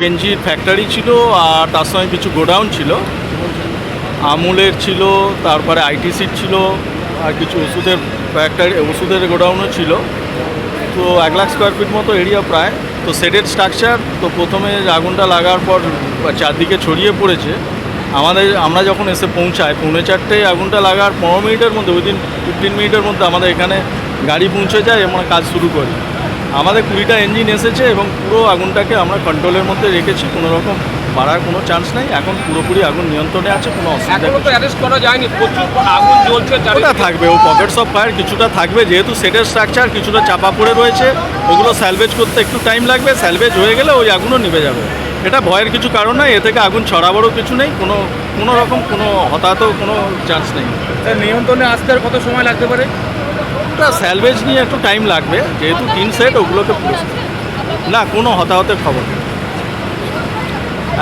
গেঞ্জির factory ছিল আর তার সঙ্গে কিছু গোডাউন ছিল, আমুলের ছিল, তারপরে আইটিসির ছিল, আর কিছু ওষুধের ফ্যাক্টরি, ওষুধের গোডাউনও ছিল। তো 1 লাখ স্কোয়ার ফিট মতো এরিয়া প্রায়। তো শেডেড স্ট্রাকচার। তো প্রথমে আগুনটা লাগার পর চারদিকে ছড়িয়ে পড়েছে। আমরা যখন এসে পৌঁছাই 3:45 আগুনটা লাগার 15 মিনিটের মধ্যে, উইদিন 15 মিনিটের মধ্যে আমাদের এখানে গাড়ি পৌঁছে যায় এবং কাজ শুরু করি। আমাদের 20টা ইঞ্জিন এসেছে এবং পুরো আগুনটাকে আমরা কন্ট্রোলের মধ্যে রেখেছি। কোনো রকম বাড়ার কোনো চান্স নেই। এখন পুরোপুরি আগুন নিয়ন্ত্রণে আছে, কোনো অসুবিধা এখনো তো অ্যারেস্ট করা যায়নি, প্রচুর আগুন জ্বলছে। ওটা থাকবে, ও পকেটস অফ ফায়ার কিছুটা থাকবে, যেহেতু সেটের স্ট্রাকচার কিছুটা চাপা পড়ে রয়েছে, ওগুলো স্যালভেজ করতে একটু টাইম লাগবে। স্যালভেজ হয়ে গেলে ওই আগুনও নিভে যাবে। এটা ভয়ের কিছু কারণ নয়, এ থেকে আগুন ছড়াবারও কিছু নেই, কোনো রকম কোনো হতাহত কোনো চান্স নেই। নিয়ন্ত্রণে আসতে আর কত সময় লাগতে পারে? ওটা স্যালভেজ নিয়ে একটু টাইম লাগবে, যেহেতু 3 সেট, ওগুলোকে না কোনো হতাহতের খবর নেই।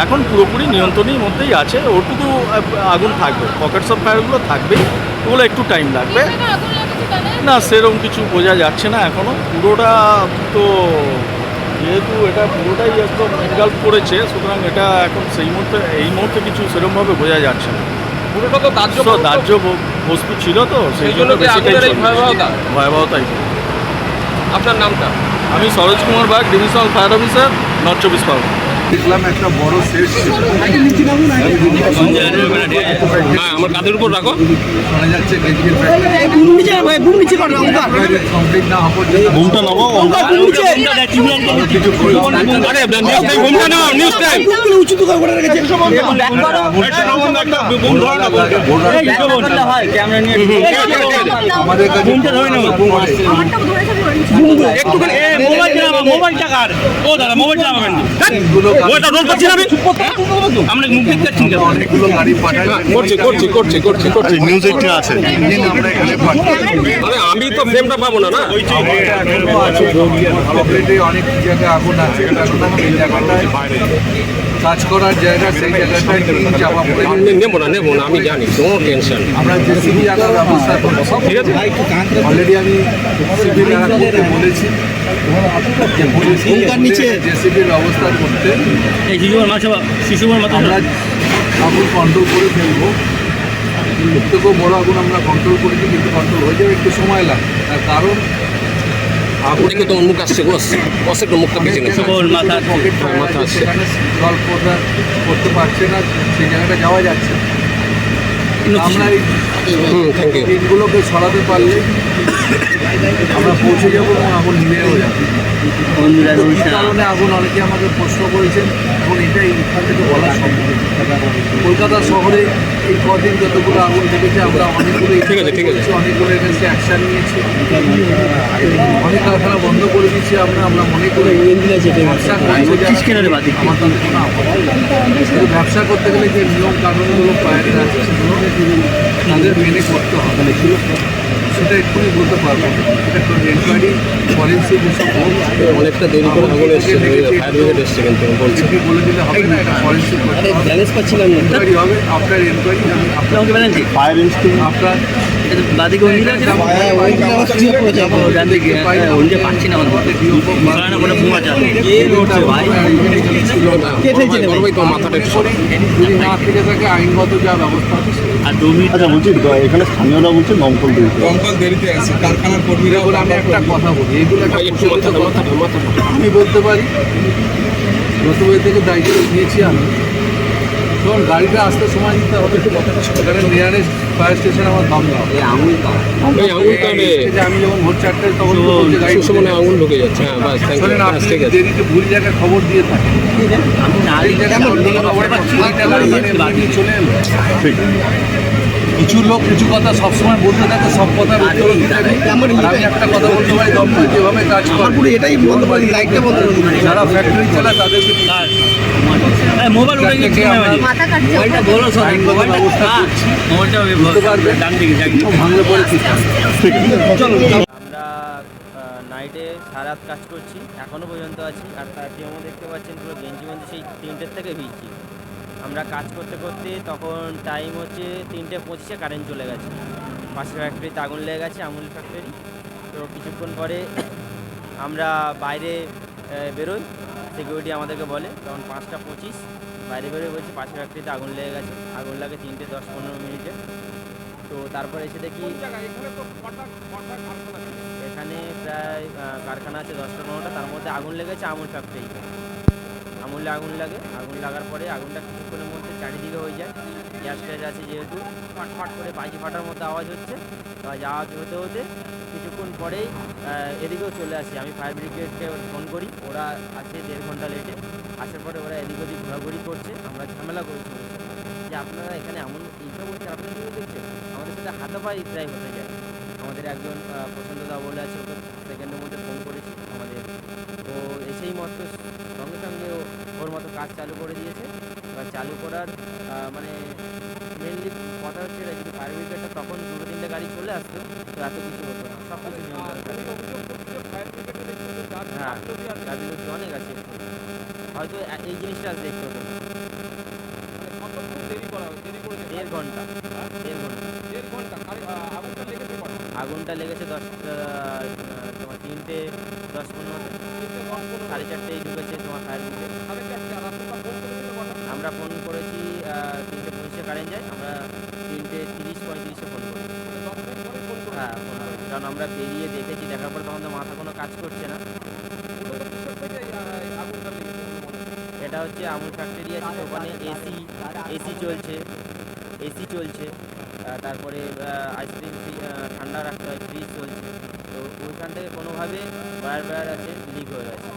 এখন পুরোপুরি নিয়ন্ত্রণের মধ্যেই আছে, ওটুকু আগুন থাকবে, পকেটস অফ ফায়ারগুলো থাকবেই, ওগুলো একটু টাইম লাগবে। না সেরকম কিছু বোঝা যাচ্ছে না এখনও। পুরোটা তো যেহেতু এটা পুরোটাই একদম ইনভলভ করেছে, সুতরাং এটা এখন এই মুহূর্তে কিছু সেরকমভাবে বোঝা যাচ্ছে না। পুরোটা তো দাহ্য বস্তু ছিল, তো সেই জন্য ভয়াবহতাই। আপনার নামটা? আমি Saroj Kumar Bag, divisional fire officer, north 24 Parganas. দেখলাম একটা বড় সেট ছিল, আমার কাঁধের উপর রাখো। শোনা যাচ্ছে গেঞ্জির কমপ্লিট না হওয়ার আমাদের কাছে অনেকগুলো গাড়ি পাঠায়, নিউজ 18 আছে। আমরা এখানে পাঠাই। আমি তো ফ্রেমটা পাবো না। অলরেডি অনেক জায়গায় আগুন আছে, কারণ এই জায়গাটায় কাজ করার জায়গা, সেই জায়গাটায় টিন চাপা পড়ে গেছে। নেবো না আমি জানি, কোনো টেনশন। আমরা জেসিবি আনার ব্যবস্থা করছি, ঠিক আছে। অলরেডি আমি জেসিবি করতে বলেছি, জেসিবির ব্যবস্থা করতে আমরা আগুন কন্ট্রোল করে ফেলবো। এর থেকেও বড় আগুন আমরা কন্ট্রোল করেছি, কিন্তু কন্ট্রোল হয়ে যাবে, একটু সময় লাগে। তার কারণ আগুনে তোমার মুখ আসছে, একটু মুখটা পেছনে মাথা আসছে, সেখানে জল করতে পারছে না, সেই জায়গাটা যাওয়া যাচ্ছে না। আমরা এই টিনগুলোকে সরাতে পারলে আমরা পৌঁছে যাবো এবং আগুন নিভেও যাবে। এই কারণে আগুন অনেকে আমাকে প্রশ্ন করেছেন এবং এটাই এখান থেকে বলা সম্ভব। কলকাতা শহরে এই কদিন যতগুলো আগুন লেগেছে, আমরা অনেকগুলো অনেকগুলো এগেন্সে অ্যাকশান নিয়েছি, অনেক কারখানা বন্ধ করে দিচ্ছি। আমরা মনে করি ব্যবসা ব্যবসা করতে গেলে যে নিয়ম কানুনগুলো বাইরে আছে, সেগুলো তাদের মেনে করতে হবে, সেটা এক্ষুনি বলতে পারবো। এটা এনকোয়ারি ফরেন্সিক এসব অনেকটা দেরি করে আগুন এসছে, কিন্তু বলে দিলে হবে না, এটা ফরেন্সিক এনকোয়ারি হবে। আফটার এনকোয়ারি আপনার মাথাটা যদি না থেকে থাকে আইনগত যা ব্যবস্থা আছে। আচ্ছা বলছি, এখানে স্থানীয়রা বলছে দমকল দেরিতে আছে, কারখানার কর্মীরা বলে। আমি একটা কথা বলি, এইগুলো আমি বলতে পারি, গতবার থেকে দায়িত্ব নিয়েছি আমি। তখন গাড়িটা আসতে সময় দিতে হবে, এখানে নিয়ারেস্ট ফায়ার স্টেশন আমার দমগাঁও। আমি যখন ভোর 4টায় তখন আগুন ঢুকে যাচ্ছে। দেরিতে ভুল জায়গায় খবর দিয়ে থাকি, চলে এলো। কিছু লোক কিছু কথা সবসময় বলতে থাকে, সব কথার উত্তর দিতে থাকে। আমি একটা কথা বলতে পারি, দমকল যেভাবে কাজ করে এটাই বলতে পারি, যারা ফ্যাক্টরি চালায় তাদেরকে মোবাইল ব্যবস্থা ভাঙলে পরে ঠিক আছে। আমরা নাইটে সারা রাত কাজ করছি, এখনও পর্যন্ত আছি। আর তার যেমন দেখতে পাচ্ছেন পুরো গেঞ্জি সেই 3টের থেকে ভিজছি। আমরা কাজ করতে করতে তখন টাইম হচ্ছে 3:25, কারেন্ট চলে গেছে। পাশের ফ্যাক্টরিতে আগুন লেগে গেছে, আমুল ফ্যাক্টরি। তো কিছুক্ষণ পরে আমরা বাইরে বেরোই, সিকিউরিটি আমাদেরকে বলে তখন 5:25 বাইরে বেরোয় বলছি পাশের ফ্যাক্টরিতে আগুন লেগে গেছে। আগুন লাগে 3:10-15 তো তারপরে এসে দেখি এখানে প্রায় কারখানা আছে 10টা-15টা, তার মধ্যে আগুন লেগেছে আমুল ফ্যাক্টরিতে। আমুলে আগুন লাগে, আগুন লাগার পরে আগুনটা কিছুক্ষণের মধ্যে চারিদিকে হয়ে যায়। গ্যাস ট্যাস আছে যেহেতু, ফাট করে বাজি ফাটার মতো আওয়াজ হচ্ছে। আওয়াজ হতে হতে কিছুক্ষণ পরেই এদিকেও চলে আসি। আমি ফায়ার ব্রিগেডকে ফোন করি, ওরা আছে 1.5 ঘন্টা লেটে। আসার পরে ওরা এদিক ওদিক ঘোরাঘুরি করছে। আমরা ঝামেলা করেছি যে আপনারা এখানে এমন এইটা বলছে, আপনারা কী দেখছেন, আমাদের সাথে হাতাপাই প্রায় হতে যায়। আমাদের একজন প্রশান্তদা বলে আছে, ওকে সেকেন্ডের মধ্যে ফোন করেছি আমাদের, তো এসেই মতো সঙ্গে সঙ্গে ওর মতো কাজ চালু করে দিয়েছে। এবার চালু করার মানে মেনলি কথা হচ্ছে এটা, যদি ফায়ার ব্রিগেডটা তখন 2-3টে গাড়ি চলে আসতো তো এত কিছু হতো না, সব কিছু নিয়ন্ত্রণ থাকতো। হ্যাঁ, গাফিলতি অনেক আছে, হয়তো এই জিনিসটা আজ দেখতে হতো না। 1.5 ঘন্টা। আগুনটা লেগেছে তোমার 3:10-15, 4:30 ঢুকেছে তোমার ফায়ার ব্রিগেড। আমরা ফোন করেছি 3:25 কারেন্ট যায়, আমরা 3:30-35 ফোন করি। হ্যাঁ, ফোন করেছি, কারণ আমরা বেরিয়ে দেখেছি, দেখার পরে তখন তো মাথা কোনো কাজ করছে না। এটা হচ্ছে আমুল ফ্যাক্টরি আছে, তো ওখানে এসি চলছে, তারপরে আইসক্রিম ঠান্ডা রাখতে হয়, ফ্রিজ চলছে। তো ওইখান থেকে কোনোভাবে ওয়্যার আছে লিক হয়ে গেছে।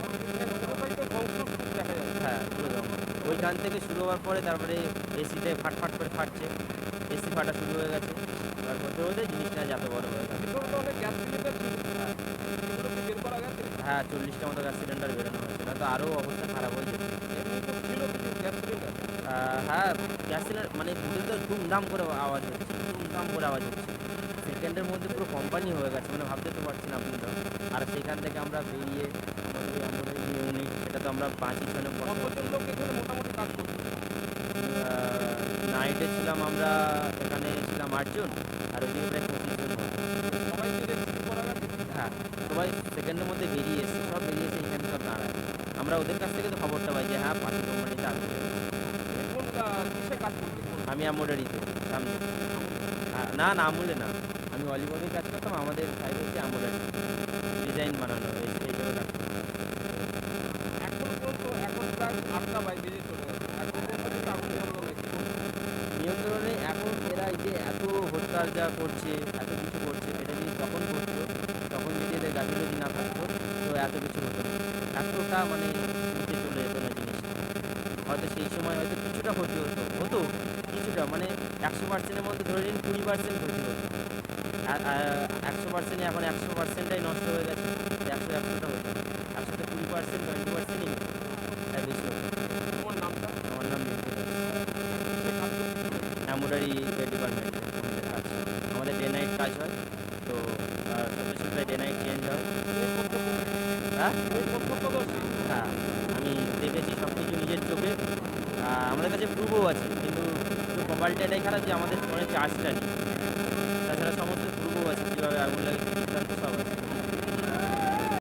হ্যাঁ, পুরো জঙ্গল। ওইখান থেকে শুরু হওয়ার পরে তারপরে এসিতে ফাট করে ফাটছে, এসি ফাটা শুরু হয়ে গেছে। এবার হতে হতে জিনিসটা যত বড় হয়ে গেছে। হ্যাঁ, 40টা মতো গ্যাস সিলিন্ডার বেরোনো হয়েছে, না তো আরও অবস্থা খারাপ হয়ে যেত। হ্যাঁ, গ্যাস সিলিন্ডার মানে ভিতরে তো ধুমধাম করে আওয়াজ হচ্ছে, সেকেন্ডের মধ্যে পুরো কোম্পানি হয়ে গেছে, মানে ভাবতে তো পারছি না আপনি তো। আর সেখান থেকে আমরা বেরিয়ে আমাদের ইউনিট, সেটা তো আমরা 5 জনে নাইটে ছিলাম, আমরা এখানে ছিলাম 8 জন, আর ওইদিকে প্রায় 25 জন। হ্যাঁ, সবাই সেকেন্ডের মধ্যে বেরিয়ে এসে এখানে সব দাঁড়ায়। আমরা ওদের কাছ থেকে তো খবরটা পাই যে হ্যাঁ, পাশের কোম্পানিতে আগুন লেগেছে। আমি আমুলেরিতে সামনে। না আমুলে না, আমি অলিভরেই কাজ করতাম। আমাদের সাইড হচ্ছে আমুলেরি, ডিজাইন বানানো এইসবের কাজ। নিয়ন্ত্রণে এখন এরা এই যে এত হত্যা যা করছে, এত কিছু করছে, এটা যদি তখন করতো, তখন যদি এদের গাফিলতি না থাকতো তো এত কিছু হতো না, এতটা মানে নিচে চলে যেত না জিনিসটা। হয়তো সেই সময় হয়তো কিছুটা ক্ষতি হতো কিছুটা, মানে 100%-এর মধ্যে ধরে নিন 20% ক্ষতি হতো। 100%-এ এখন 100%টাই নষ্ট হয়ে গেছে। 100টা হতো, 100তে 20%, 20%ই হতো, তাই বেশি হতো। আমার নাম এমব্রয়ডারি ডিপার্টমেন্টে আমাদের কাজ, আমাদের ডে নাইট কাজ হয়, তো প্রায় ডে নাইট চেঞ্জ হয়। হ্যাঁ, আমি দেখেছি সব কিছু নিজের চোখে। আমাদের কাছে প্রুফও আছে, কিন্তু মোবাইলটা এটাই খারাপ যে আমাদের ফোনে চার্জটা নেই। তাছাড়া সমস্ত প্রুফও আছে, কীভাবে আগুন লাগে, সব আছে।